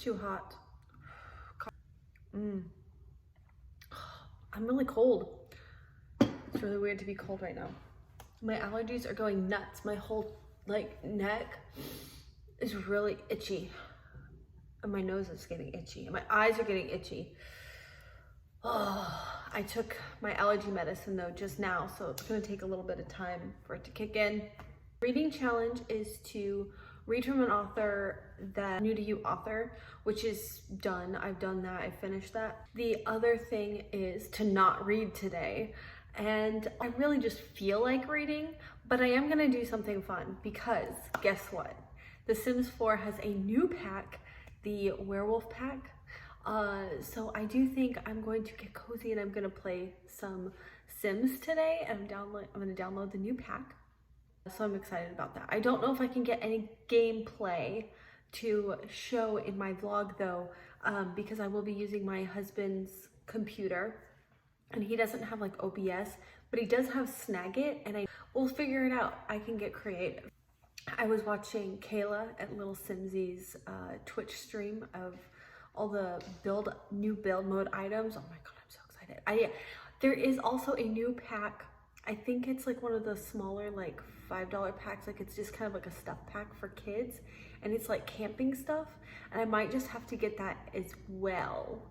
Too hot. I'm really cold. It's really weird to be cold right now. My allergies are going nuts. My whole like neck is really itchy. And my nose is getting itchy. And my eyes are getting itchy. Oh, I took my allergy medicine though just now, so it's gonna take a little bit of time for it to kick in. Reading challenge is to read from an author that new to you author, which is done. I've done that, I finished that. The other thing is to not read today. And I really just feel like reading, but I am gonna do something fun because guess what? The Sims 4 has a new pack, the werewolf pack. So I do think I'm going to get cozy and I'm gonna play some Sims today, and I'm gonna download the new pack. So I'm excited about that. I don't know if I can get any gameplay to show in my vlog though, because I will be using my husband's computer and he doesn't have like OBS, but he does have Snagit, and we'll figure it out. I can get creative. I was watching Kayla at Little Simsy's Twitch stream of all the new build mode items. Oh my god, I'm so excited. There is also a new pack. I think it's like one of the smaller like $5 packs. Like it's just kind of like a stuff pack for kids, and it's like camping stuff. And I might just have to get that as well.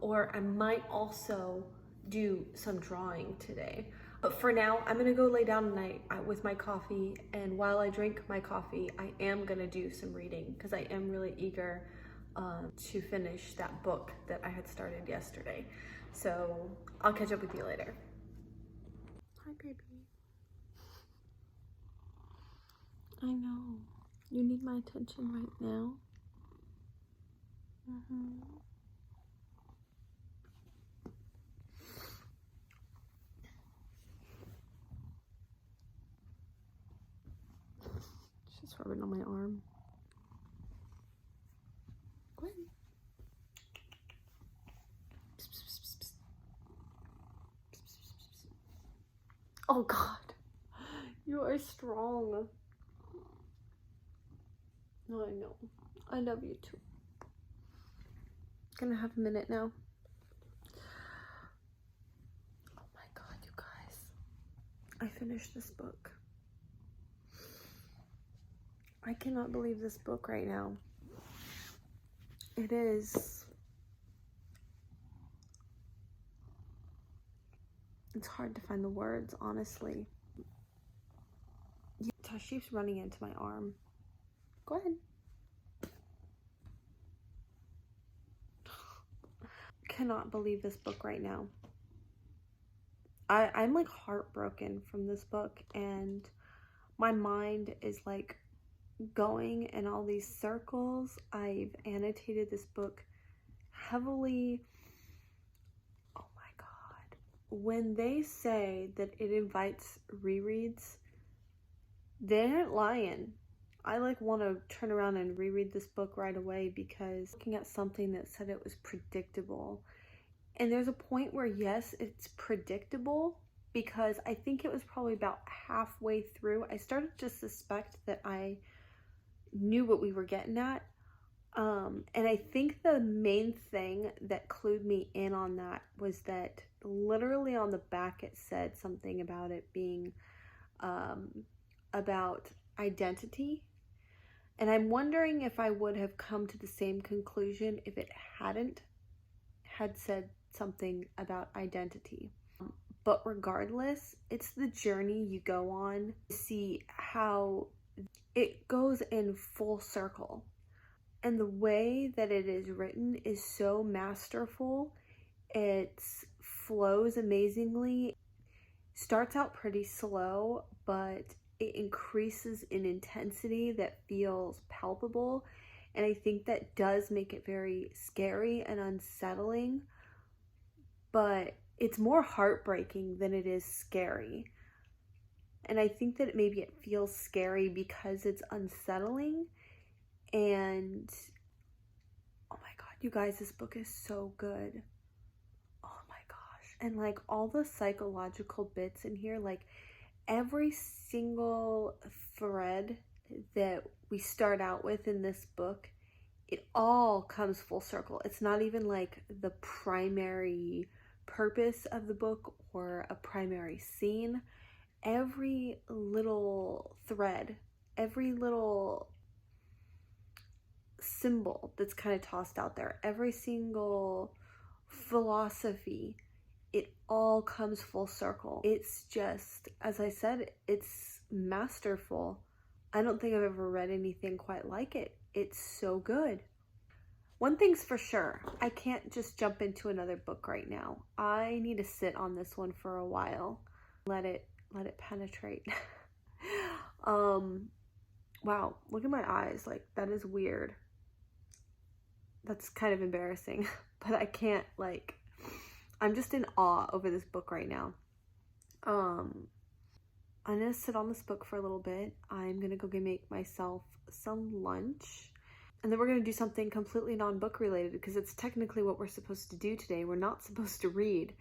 Or I might also do some drawing today. But for now, I'm gonna go lay down tonight with my coffee, and while I drink my coffee, I am gonna do some reading because I am really eager to finish that book that I had started yesterday. So I'll catch up with you later. Hi, baby. I know. You need my attention right now. She's rubbing on my arm. Go ahead. Oh God, you are strong. No, I know. I love you too. Gonna have a minute now. Oh my God, you guys. I finished this book. I cannot believe this book right now. It is. It's hard to find the words, honestly. Tashi's running into my arm. Go ahead. Cannot believe this book right now. I'm like heartbroken from this book, and my mind is like going in all these circles. I've annotated this book heavily. Oh my God. When they say that it invites rereads, they aren't lying. I like want to turn around and reread this book right away, because looking at something that said it was predictable. And there's a point where yes, it's predictable, because I think it was probably about halfway through I started to suspect that I knew what we were getting at. And I think the main thing that clued me in on that was that literally on the back it said something about it being about identity. And I'm wondering if I would have come to the same conclusion if it hadn't had said something about identity. But regardless, it's the journey you go on to see how it goes in full circle. And the way that it is written is so masterful. It flows amazingly. Starts out pretty slow, but it increases in intensity that feels palpable. And I think that does make it very scary and unsettling, but it's more heartbreaking than it is scary. And I think that maybe it feels scary because it's unsettling. And oh my God, you guys, this book is so good. Oh my gosh. And like all the psychological bits in here, like every single thread that we start out with in this book it all comes full circle. It's not even like the primary purpose of the book or a primary scene. Every little thread, every little symbol that's kind of tossed out there, every single philosophy, it all comes full circle. It's just, as I said, it's masterful. I don't think I've ever read anything quite like it. It's so good. One thing's for sure, I can't just jump into another book right now. I need to sit on this one for a while. Let it penetrate. Wow, look at my eyes. Like, that is weird. That's kind of embarrassing, but I can't, like, I'm just in awe over this book right now. I'm gonna sit on this book for a little bit. I'm gonna go make myself some lunch, and then we're gonna do something completely non-book related, because it's technically what we're supposed to do today. We're not supposed to read,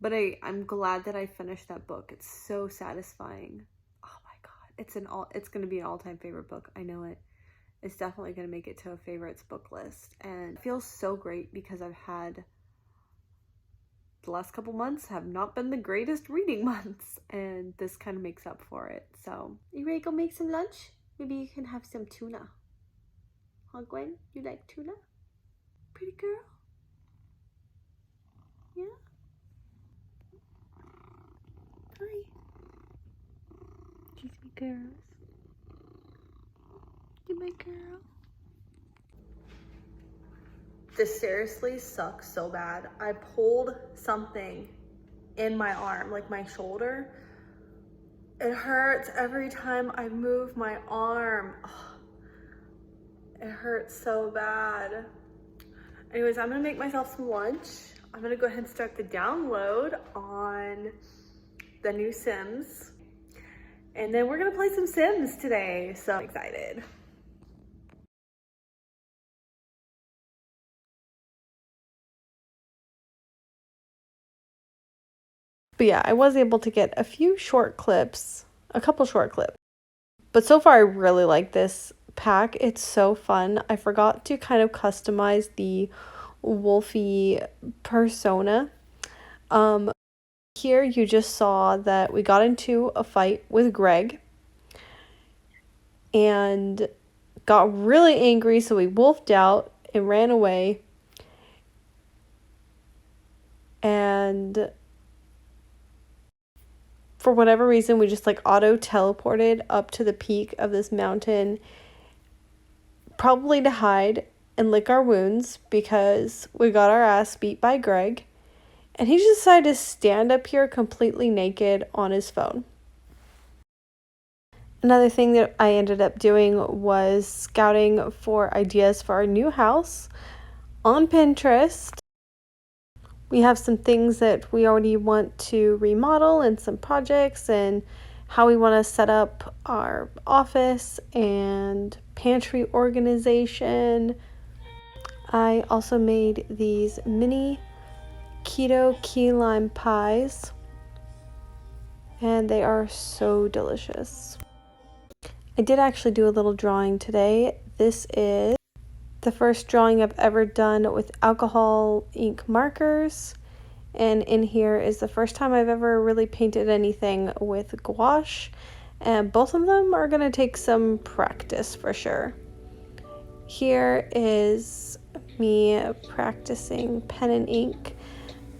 but I'm glad that I finished that book. It's so satisfying. Oh my god, it's gonna be an all-time favorite book. I know it. It's definitely gonna make it to a favorites book list, and it feels so great because I've had the last couple months have not been the greatest reading months, and this kind of makes up for it. So, you ready to go make some lunch? Maybe you can have some tuna. Huh, Gwen? You like tuna? Pretty girl? Yeah? Hi. She's my girls. You my girl. This seriously sucks so bad. I pulled something in my arm, like my shoulder. It hurts every time I move my arm. Oh, it hurts so bad. Anyways, I'm gonna make myself some lunch. I'm gonna go ahead and start the download on the new Sims. And then we're gonna play some Sims today, so I'm excited. But yeah, I was able to get a couple short clips. But so far I really like this pack. It's so fun. I forgot to kind of customize the Wolfie persona. Here you just saw that we got into a fight with Greg and got really angry, so we wolfed out and ran away. And for whatever reason, we just like auto teleported up to the peak of this mountain, probably to hide and lick our wounds because we got our ass beat by Greg. And he just decided to stand up here completely naked on his phone. Another thing that I ended up doing was scouting for ideas for our new house on Pinterest. We have some things that we already want to remodel and some projects and how we want to set up our office and pantry organization. I also made these mini keto key lime pies, and they are so delicious. I did actually do a little drawing today. This is the first drawing I've ever done with alcohol ink markers, and in here is the first time I've ever really painted anything with gouache, and both of them are going to take some practice for sure. Here is me practicing pen and ink.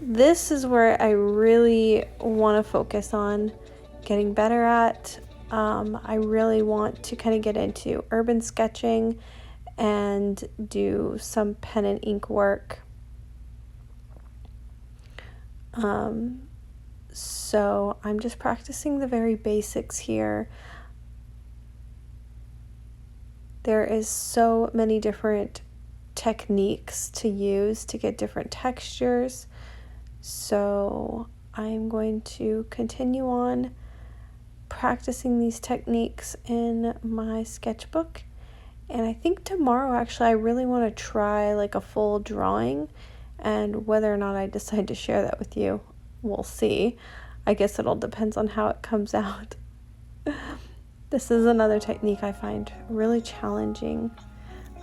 This is where I really want to focus on getting better at. I really want to kind of get into urban sketching and do some pen and ink work. So I'm just practicing the very basics here. There is so many different techniques to use to get different textures. So I'm going to continue on practicing these techniques in my sketchbook. And I think tomorrow, actually, I really want to try like a full drawing, and whether or not I decide to share that with you, we'll see. I guess it all depends on how it comes out. This is another technique I find really challenging.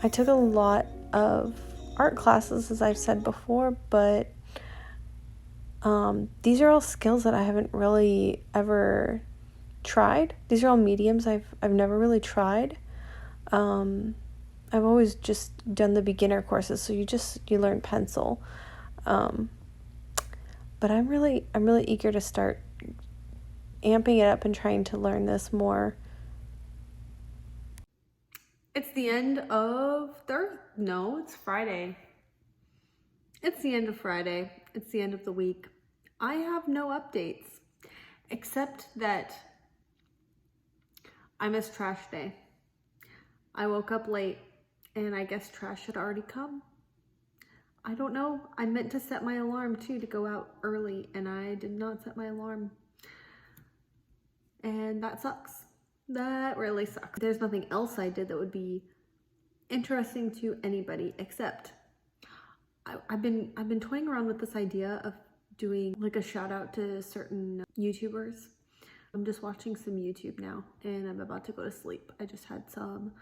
I took a lot of art classes, as I've said before, but these are all skills that I haven't really ever tried. These are all mediums I've never really tried. I've always just done the beginner courses, so you learn pencil. But I'm really eager to start amping it up and trying to learn this more. It's the end of it's Friday. It's the end of Friday. It's the end of the week. I have no updates, except that I missed trash day. I woke up late and I guess trash had already come. I don't know. I meant to set my alarm too to go out early, and I did not set my alarm. And that sucks. That really sucks. There's nothing else I did that would be interesting to anybody, except I've been toying around with this idea of doing like a shout out to certain YouTubers. I'm just watching some YouTube now and I'm about to go to sleep. I just had some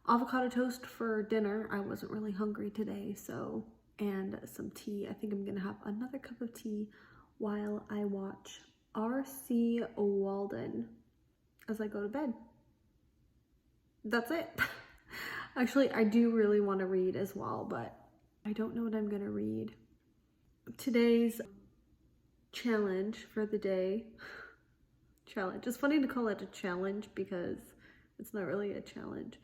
avocado toast for dinner. I wasn't really hungry today, so, and some tea. I think I'm gonna have another cup of tea while I watch R.C. Walden as I go to bed. That's it. Actually, I do really want to read as well, but I don't know what I'm gonna read. Today's challenge for the day, challenge. It's funny to call it a challenge because it's not really a challenge,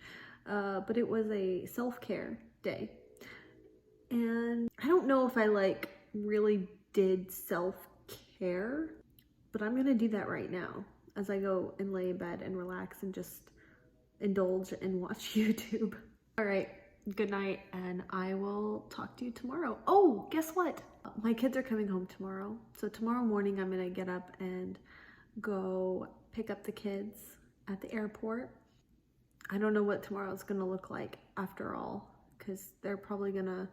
but it was a self-care day. And I don't know if I like really did self-care, but I'm gonna do that right now as I go and lay in bed and relax and just indulge and watch YouTube. All right, good night, and I will talk to you tomorrow. Oh, guess what? My kids are coming home tomorrow. So tomorrow morning I'm gonna get up and go pick up the kids at the airport. I don't know what tomorrow's gonna look like after all, because they're probably gonna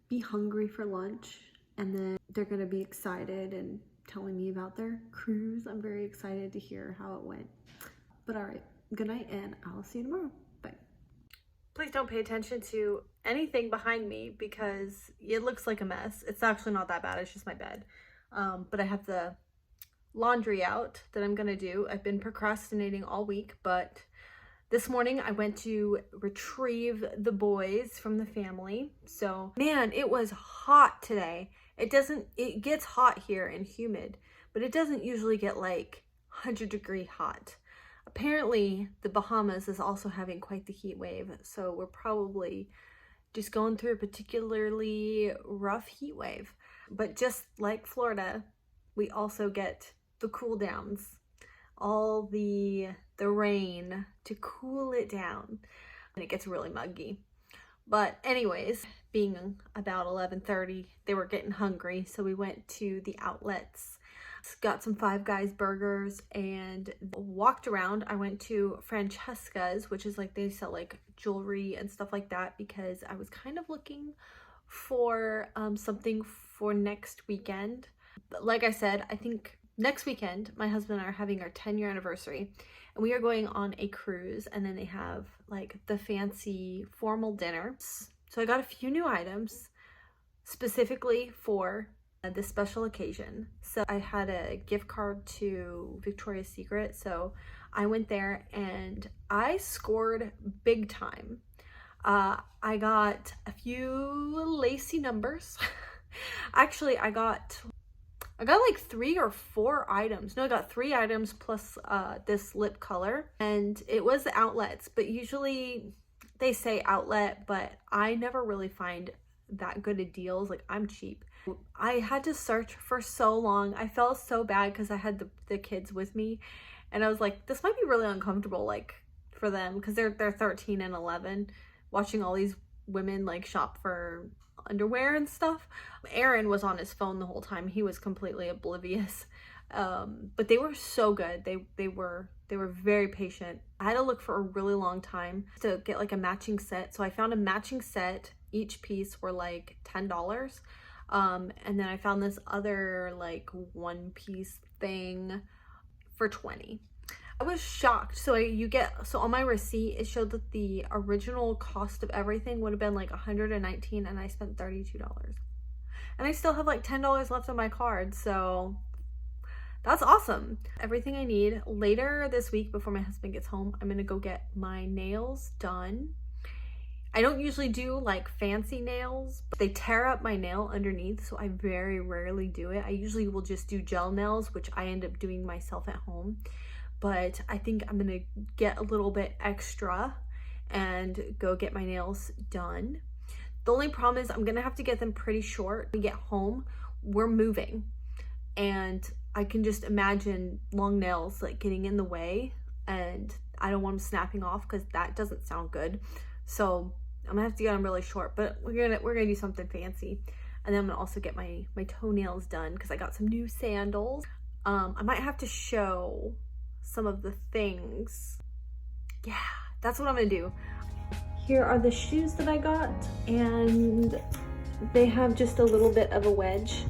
be hungry for lunch, and then they're gonna be excited and telling me about their cruise. I'm very excited to hear how it went. But all right, good night, and I'll see you tomorrow. Bye. Please don't pay attention to anything behind me because it looks like a mess. It's actually not that bad, it's just my bed. But I have the laundry out that I'm gonna do. I've been procrastinating all week, but this morning I went to retrieve the boys from the family. So, man, it was hot today. It gets hot here and humid, but it doesn't usually get like 100-degree hot. Apparently, the Bahamas is also having quite the heat wave, so we're probably just going through a particularly rough heat wave. But just like Florida, we also get the cool downs, all the rain to cool it down, and it gets really muggy. But anyways, being about 11:30, they were getting hungry, so we went to the outlets, got some Five Guys burgers, and walked around. I went to Francesca's, which is like, they sell like jewelry and stuff like that, because I was kind of looking for something for next weekend. But like I said, I think next weekend my husband and I are having our 10-year anniversary, and we are going on a cruise, and then they have like the fancy formal dinners. So I got a few new items specifically for this special occasion. So I had a gift card to Victoria's Secret, so I went there and I scored big time. I got a few lacy numbers. Actually, I got like 3 or 4 items. No, I got 3 items plus this lip color, and it was the outlets, but usually they say outlet, but I never really find that good of deals. Like, I'm cheap. I had to search for so long. I felt so bad because I had the kids with me, and I was like, this might be really uncomfortable, like, for them, because they're 13 and 11, watching all these women like shop for underwear and stuff. Aaron was on his phone the whole time. He was completely oblivious. But they were so good. They were very patient. I had to look for a really long time to get like a matching set. So I found a matching set. Each piece were like $10. And then I found this other like one piece thing for $20. I was shocked. So on my receipt, it showed that the original cost of everything would have been like $119 and I spent $32. And I still have like $10 left on my card, so that's awesome. Everything I need. Later this week, before my husband gets home, I'm gonna go get my nails done. I don't usually do like fancy nails, but they tear up my nail underneath, so I very rarely do it. I usually will just do gel nails, which I end up doing myself at home. But I think I'm gonna get a little bit extra and go get my nails done. The only problem is I'm gonna have to get them pretty short. When we get home, we're moving, and I can just imagine long nails like getting in the way, and I don't want them snapping off because that doesn't sound good. So I'm gonna have to get them really short, but we're gonna do something fancy. And then I'm gonna also get my toenails done because I got some new sandals. I might have to show some of the things. Yeah, that's what I'm gonna do. Here are the shoes that I got, and they have just a little bit of a wedge.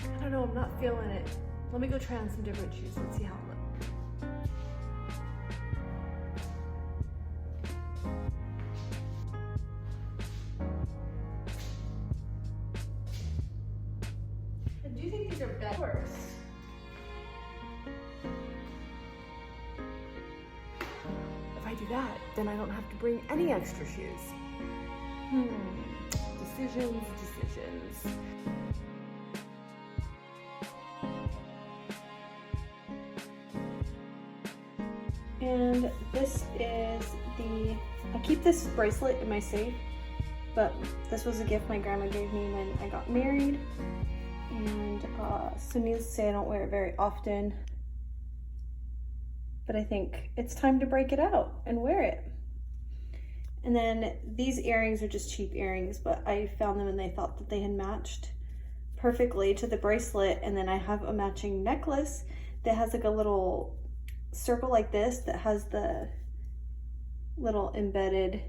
I don't know, I'm not feeling it. Let me go try on some different shoes. Let's see how it looks. I do think these are better. If I do that, then I don't have to bring any extra shoes. Decisions. And this is I keep this bracelet in my safe, but this was a gift my grandma gave me when I got married. And so needless to say, I don't wear it very often, but I think it's time to break it out and wear it. And then these earrings are just cheap earrings, but I found them and they thought that they had matched perfectly to the bracelet. And then I have a matching necklace that has like a little circle like this that has the little embedded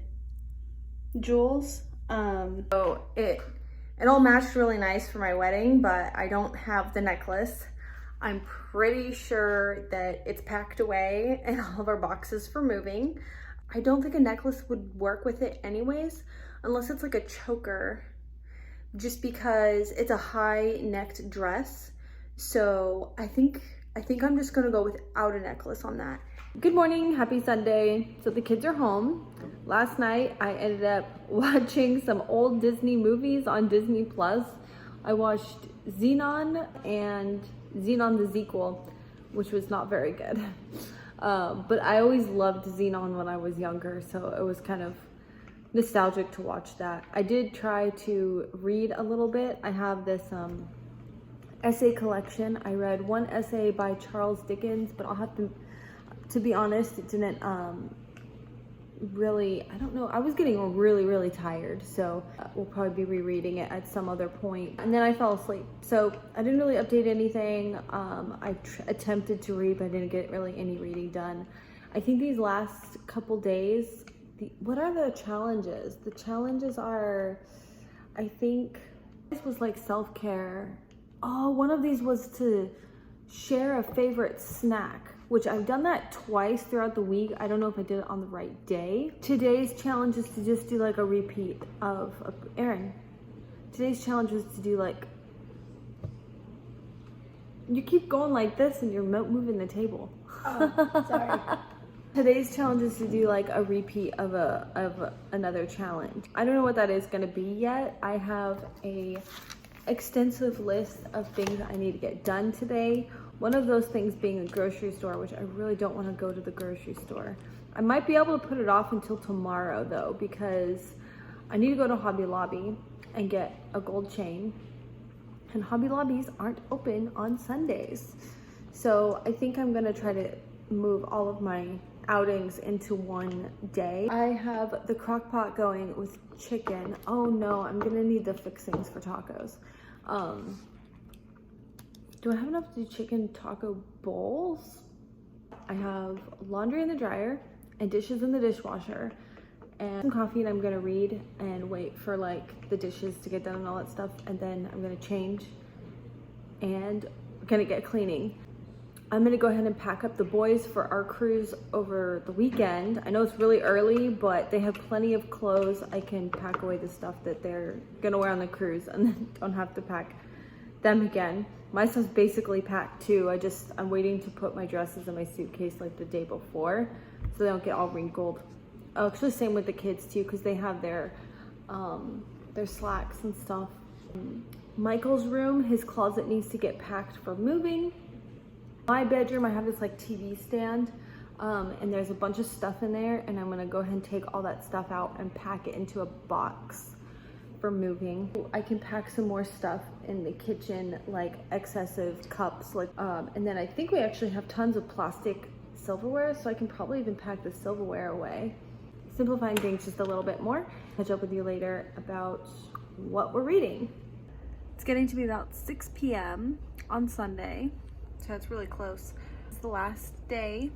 jewels. So it all matched really nice for my wedding, but I don't have the necklace. I'm pretty sure that it's packed away in all of our boxes for moving. I don't think a necklace would work with it anyways, unless it's like a choker, just because it's a high necked dress. So I think I'm just gonna go without a necklace on that. Good morning, happy Sunday. So the kids are home. Last night I ended up watching some old Disney movies on Disney Plus. I watched Xenon and Xenon the sequel, which was not very good. But I always loved Xenon when I was younger, so it was kind of nostalgic to watch that. I did try to read a little bit. I have this essay collection. I read one essay by Charles Dickens, but I'll have to be honest, it didn't really, I don't know, I was getting really tired, so we'll probably be rereading it at some other point. And then I fell asleep, so I didn't really update anything. I attempted to read, but I didn't get really any reading done. I think these last couple days, what are the challenges? The challenges are, I think this was like self-care. Oh, one of these was to share a favorite snack, which I've done that twice throughout the week. I don't know if I did it on the right day. Today's challenge is to just do like a repeat of Erin. Today's challenge was to do like, you keep going like this and you're moving the table. Oh, sorry. Today's challenge is to do like a repeat of another challenge. I don't know what that is gonna be yet. I have a extensive list of things I need to get done today. One of those things being a grocery store, which I really don't want to go to the grocery store. I might be able to put it off until tomorrow though, because I need to go to Hobby Lobby, and get a gold chain. And Hobby Lobbies aren't open on Sundays. So I think I'm gonna try to move all of my outings into one day. I have the crock pot going with chicken. Oh no, I'm gonna need the fixings for tacos. Do I have enough to do chicken taco bowls? I have laundry in the dryer and dishes in the dishwasher and some coffee, and I'm gonna read and wait for like the dishes to get done and all that stuff, and then I'm gonna change and gonna get cleaning. I'm gonna go ahead and pack up the boys for our cruise over the weekend. I know it's really early, but they have plenty of clothes. I can pack away the stuff that they're gonna wear on the cruise and then don't have to pack them again. My stuff's basically packed too. I'm waiting to put my dresses in my suitcase like the day before so they don't get all wrinkled. Actually, same with the kids too, because they have their slacks and stuff. Michael's room, his closet needs to get packed for moving. My bedroom, I have this like TV stand, and there's a bunch of stuff in there, and I'm gonna go ahead and take all that stuff out and pack it into a box for moving. I can pack some more stuff in the kitchen, like excessive cups, and then I think we actually have tons of plastic silverware, so I can probably even pack the silverware away. Simplifying things just a little bit more. Catch up with you later about what we're reading. It's getting to be about 6 p.m. on Sunday. So it's really close. It's the last day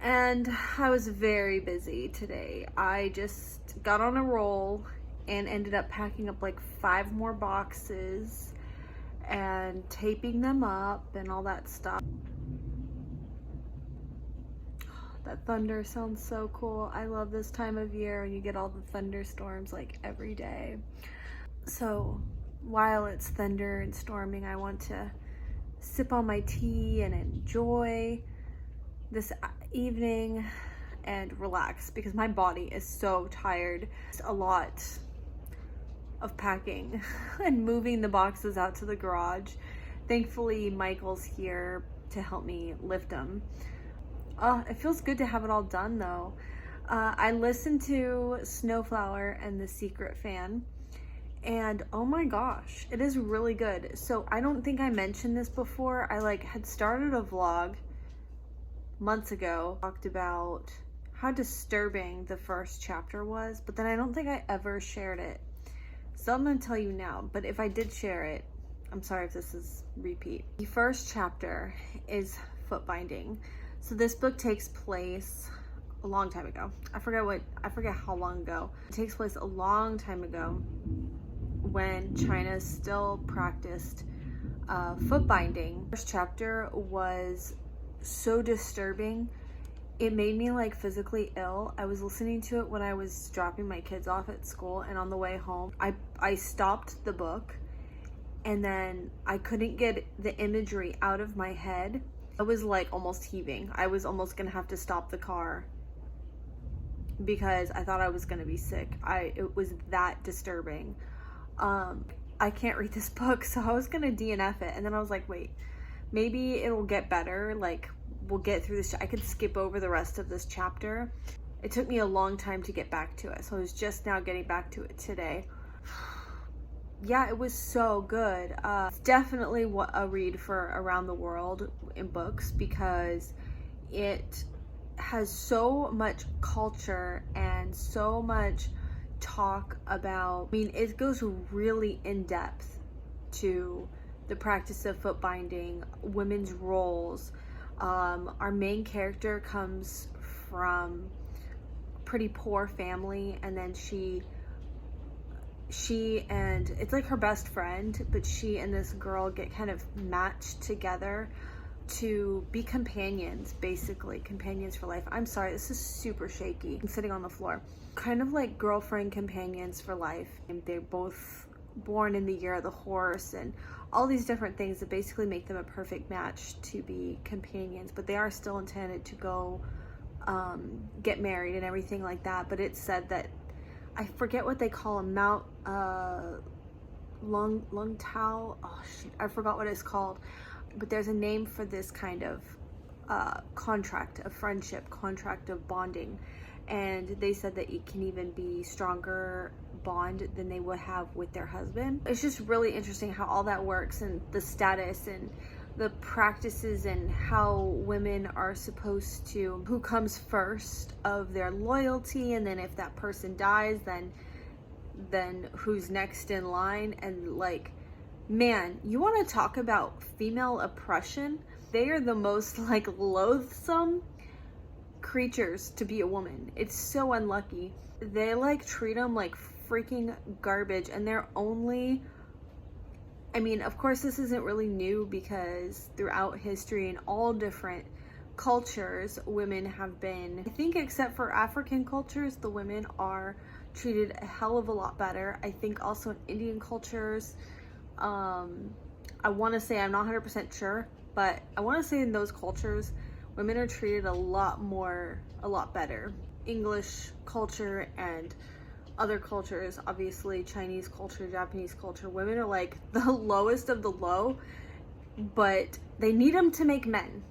and I was very busy today. I just got on a roll and ended up packing up like 5 more boxes and taping them up and all that stuff. That thunder sounds so cool. I love this time of year when you get all the thunderstorms like every day. So while it's thunder and storming, I want to sip on my tea and enjoy this evening and relax because my body is so tired. It's a lot of packing and moving the boxes out to the garage. Thankfully, Michael's here to help me lift them. It feels good to have it all done though. I listened to Snowflower and The Secret Fan, and oh my gosh, it is really good. So I don't think I mentioned this before. I had started a vlog months ago, talked about how disturbing the first chapter was, but then I don't think I ever shared it. So I'm gonna tell you now, but if I did share it, I'm sorry if this is repeat. The first chapter is foot binding. So this book takes place a long time ago. I forget how long ago. It takes place a long time ago when China still practiced foot binding. The first chapter was so disturbing. It made me physically ill. I was listening to it when I was dropping my kids off at school, and on the way home, I stopped the book, and then I couldn't get the imagery out of my head. I was almost heaving. I was almost gonna have to stop the car because I thought I was gonna be sick. It was that disturbing. I can't read this book, so I was gonna DNF it, and then I was like, wait, maybe it'll get better. We'll get through this. I could skip over the rest of this chapter. It took me a long time to get back to it, so I was just now getting back to it today. Yeah, it was so good. It's definitely a read for around the world in books because it has so much culture and so much talk about, it goes really in depth to the practice of foot binding, women's roles. Our main character comes from a pretty poor family, and then she and it's her best friend, but she and this girl get kind of matched together to be companions, basically companions for life. I'm sorry, this is super shaky. I'm sitting on the floor. Kind of like girlfriend companions for life. And they're both born in the year of the horse and all these different things that basically make them a perfect match to be companions, but they are still intended to go get married and everything like that. But it's said that, I forget what they call them, Lung Tao. Oh shoot, I forgot what it's called. But there's a name for this kind of contract of friendship, contract of bonding. And they said that it can even be stronger, bond than they would have with their husband. It's just really interesting how all that works, and the status and the practices and how women are supposed to, who comes first of their loyalty, and then if that person dies, then who's next in line. And like, man, you want to talk about female oppression? They are the most like loathsome creatures to be a woman. It's so unlucky. They like treat them like freaking garbage, and they're only, I mean, of course this isn't really new, because throughout history in all different cultures, women have been, I think except for African cultures, the women are treated a hell of a lot better. I think also in Indian cultures, I want to say, I'm not 100% sure, but I want to say in those cultures, women are treated a lot better. English culture and other cultures, obviously Chinese culture, Japanese culture, women are like the lowest of the low, but they need them to make men.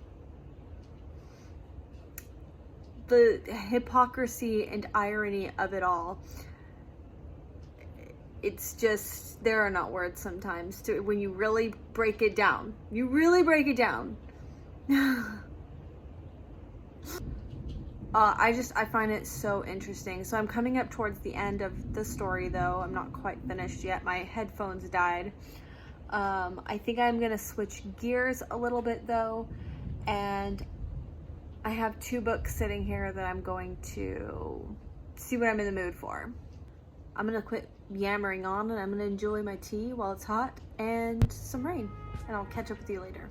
The hypocrisy and irony of it all, it's just, there are not words sometimes to, when you really break it down. You really break it down. I find it so interesting. So I'm coming up towards the end of the story, though. I'm not quite finished yet. My headphones died. I think I'm gonna switch gears a little bit, though, and I have 2 books sitting here that I'm going to see what I'm in the mood for. I'm gonna quit yammering on, and I'm gonna enjoy my tea while it's hot and some rain, and I'll catch up with you later.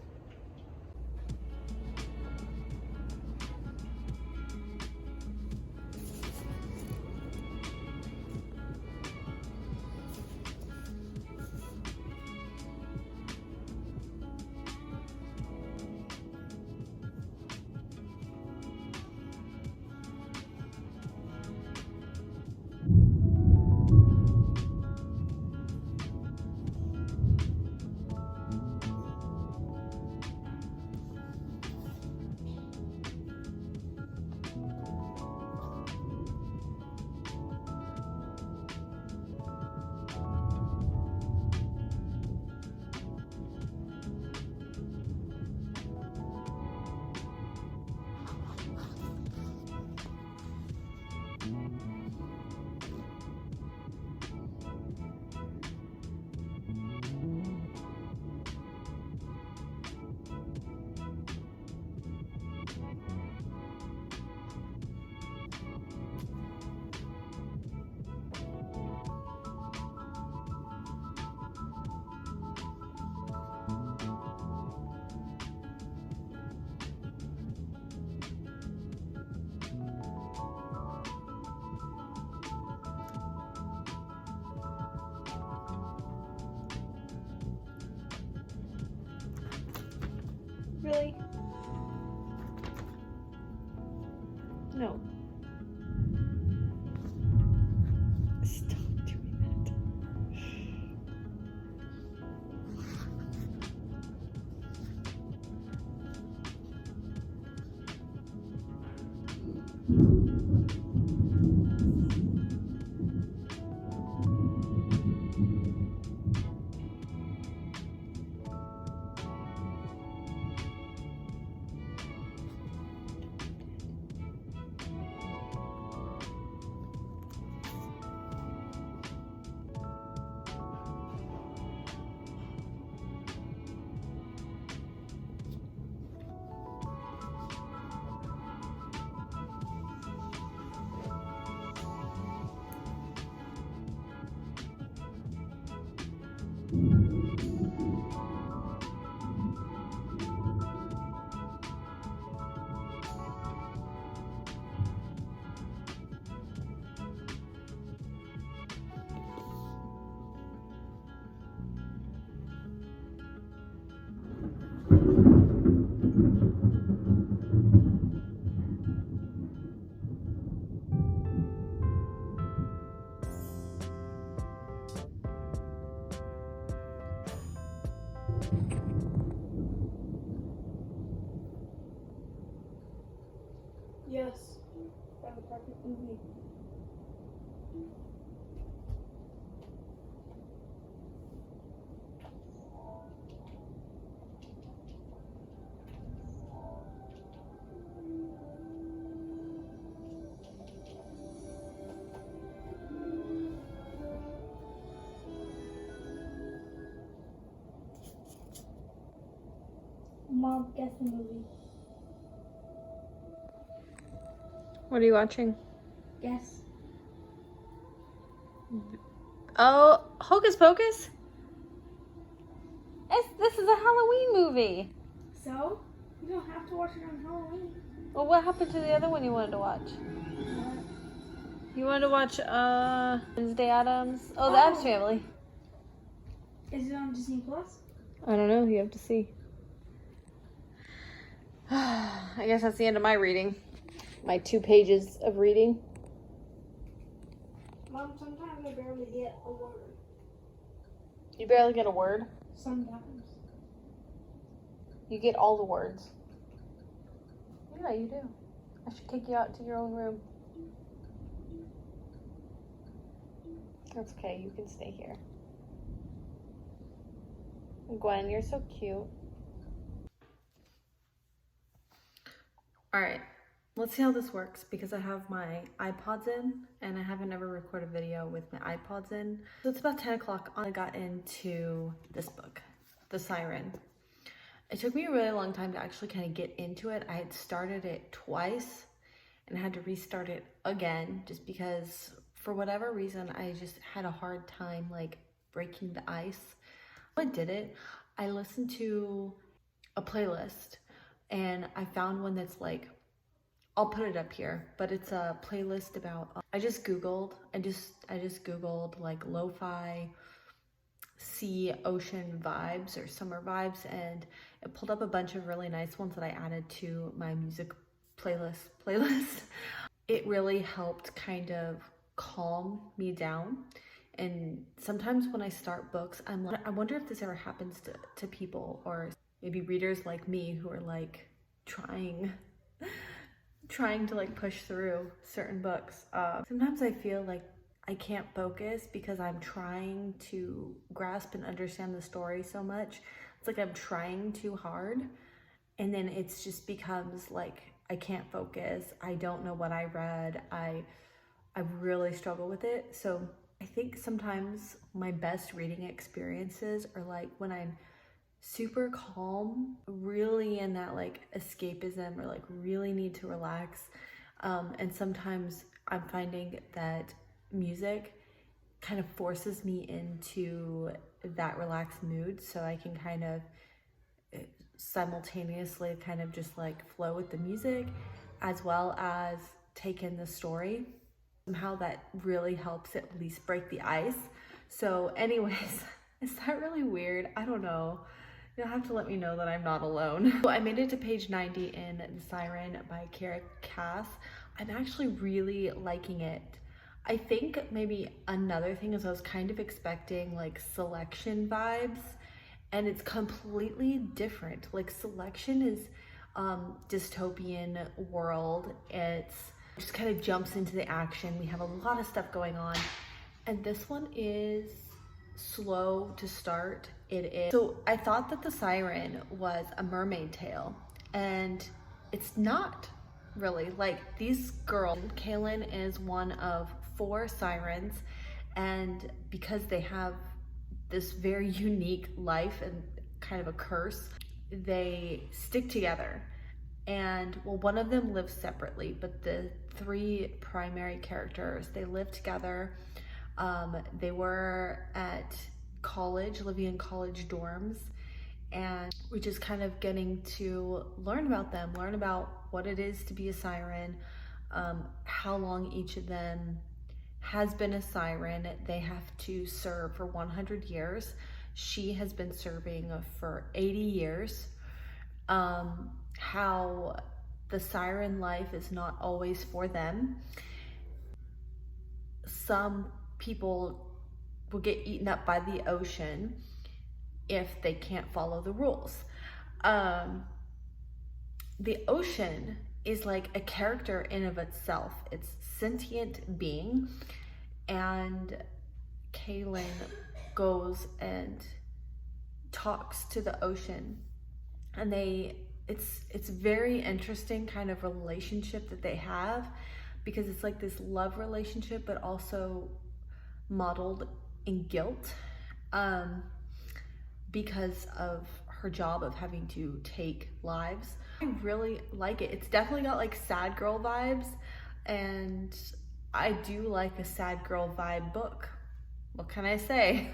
Really? No. Stop doing that. Yes. Mom, guess the movie. What are you watching? Guess. Oh, Hocus Pocus? This is a Halloween movie. So? You don't have to watch it on Halloween. Well, what happened to the other one you wanted to watch? What? You wanted to watch Wednesday Addams? Oh, the Addams Family. Is it on Disney Plus? I don't know. You have to see. I guess that's the end of my reading. My 2 pages of reading. Mom, sometimes I barely get a word. You barely get a word. Sometimes. You get all the words. Yeah, you do. I should take you out to your own room. That's okay. You can stay here. Gwen, you're so cute. All right, let's see how this works because I have my iPods in and I haven't ever recorded a video with my iPods in. So it's about 10 o'clock. I got into this book, The Siren. It took me a really long time to actually kind of get into it. I had started it twice and had to restart it again just because for whatever reason, I just had a hard time like breaking the ice. I did it. I listened to a playlist and I found one that's like, I'll put it up here, but it's a playlist about, I just Googled like lo-fi sea ocean vibes or summer vibes, and it pulled up a bunch of really nice ones that I added to my music playlist. It really helped kind of calm me down. And sometimes when I start books, I'm like, I wonder if this ever happens to people or maybe readers like me who are like trying to like push through certain books. Sometimes I feel like I can't focus because I'm trying to grasp and understand the story so much. It's like I'm trying too hard, and then it's just becomes like I can't focus. I don't know what I read. I really struggle with it. So I think sometimes my best reading experiences are like when I'm super calm, really in that like escapism or like really need to relax. And sometimes I'm finding that music kind of forces me into that relaxed mood so I can kind of simultaneously kind of just like flow with the music as well as take in the story. Somehow that really helps at least break the ice. So anyways, is that really weird? I don't know. You'll have to let me know that I'm not alone. So I made it to page 90 in The Siren by Kara Cass. I'm actually really liking it. I think maybe another thing is I was kind of expecting like Selection vibes, and it's completely different. Like Selection is dystopian world. It's just kind of jumps into the action. We have a lot of stuff going on. And this one is slow to start. It is. So I thought that The Siren was a mermaid tale, and it's not really. Like these girls, Kaylin is one of 4 sirens, and because they have this very unique life and kind of a curse, they stick together. And well, one of them lives separately, but the 3 primary characters, they live together. They were at college, living in college dorms, and we're just kind of getting to learn about them, learn about what it is to be a siren, how long each of them has been a siren. They have to serve for 100 years. She has been serving for 80 years. How the siren life is not always for them. Some people will get eaten up by the ocean if they can't follow the rules. The ocean is like a character in of itself. It's sentient being, and Kaylin goes and talks to the ocean, and it's very interesting kind of relationship that they have, because it's like this love relationship but also modeled in guilt, because of her job of having to take lives. I really like it. It's definitely got like sad girl vibes, and I do like a sad girl vibe book. What can I say?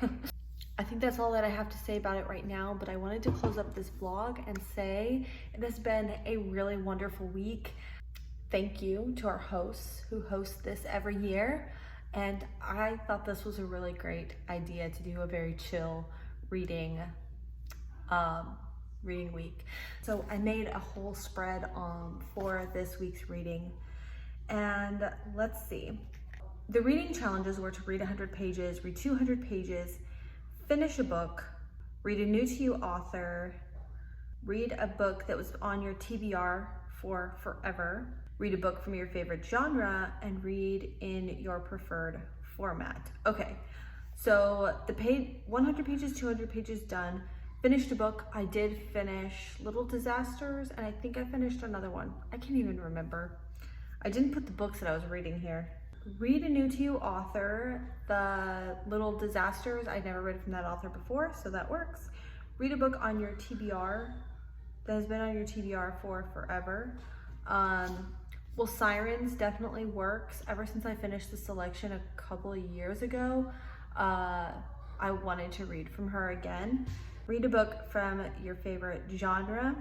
I think that's all that I have to say about it right now, but I wanted to close up this vlog and say it has been a really wonderful week. Thank you to our hosts who host this every year. And I thought this was a really great idea to do a very chill reading week. So I made a whole spread for this week's reading. And let's see. The reading challenges were to read 100 pages, read 200 pages, finish a book, read a new to you author, read a book that was on your TBR for forever, read a book from your favorite genre, and read in your preferred format. Okay, so the 100 pages, 200 pages done. Finished a book. I did finish Little Disasters, and I think I finished another one. I can't even remember. I didn't put the books that I was reading here. Read a new to you author. The Little Disasters, I never read from that author before, so that works. Read a book on your TBR that has been on your TBR for forever. Well, Sirens definitely works. Ever since I finished the selection a couple of years ago, I wanted to read from her again. Read a book from your favorite genre,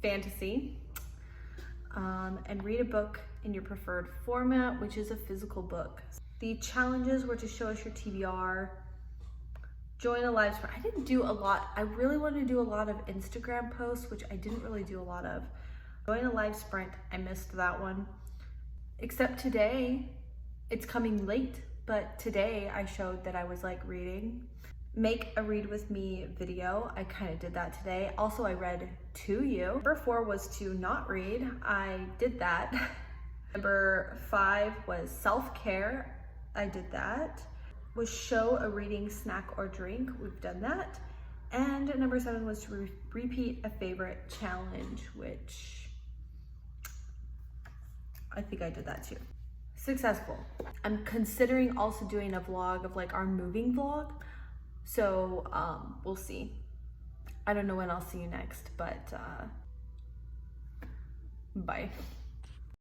fantasy, and read a book in your preferred format, which is a physical book. The challenges were to show us your TBR, join a live sprint. I didn't do a lot. I really wanted to do a lot of Instagram posts, which I didn't really do a lot of. Join a live sprint, I missed that one. Except today, it's coming late, but today I showed that I was like reading. Make a read with me video. I kind of did that today. Also, I read to you. Number 4 was to not read. I did that. Number 5 was self-care. I did that. Was show a reading snack or drink. We've done that. And number 7 was to repeat a favorite challenge, which I think I did that too. Successful. I'm considering also doing a vlog of like our moving vlog. So we'll see. I don't know when I'll see you next, but bye.